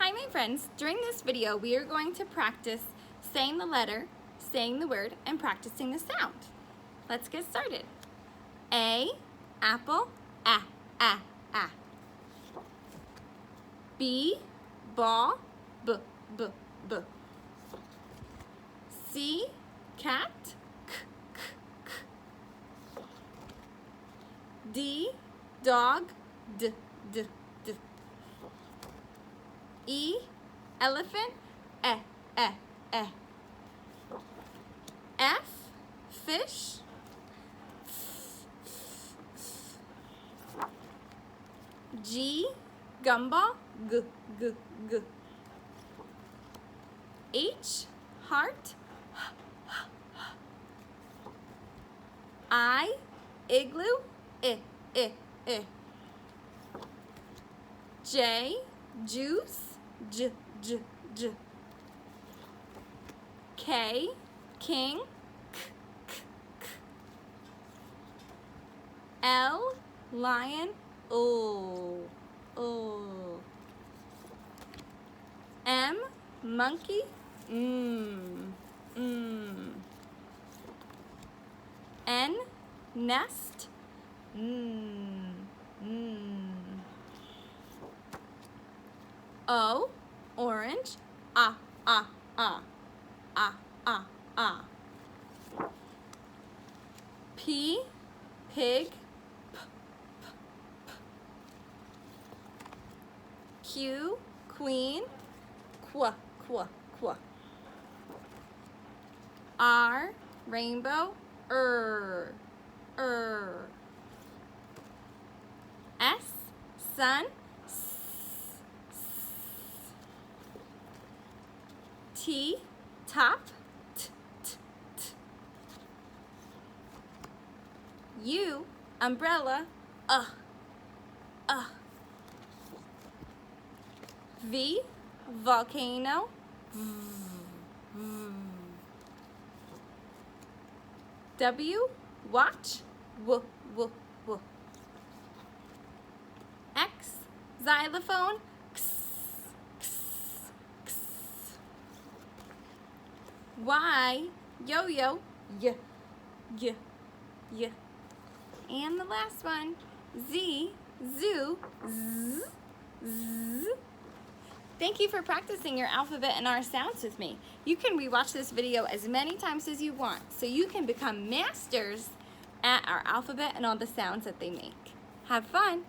Hi my friends, during this video we are going to practice saying the letter, saying the word, and practicing the sound. Let's get started. A, apple, a. B, ball, b. C, cat, k. D, dog, d. E, elephant, e. F, fish, G, gumball, g. H, heart, I, igloo, I. J, juice, j. K, king, k. L, lion, o. M, monkey, N, nest, O, orange, a. P, pig, p. Q, queen, qu. R, rainbow, S, sun, s. T, top, t. U, umbrella, V, volcano, v. W, watch, w. X, xylophone, x. Y, yo-yo, y. And the last one, Z, zoo, z. Thank you for practicing your alphabet and our sounds with me. You can rewatch this video as many times as you want so you can become masters at our alphabet and all the sounds that they make. Have fun!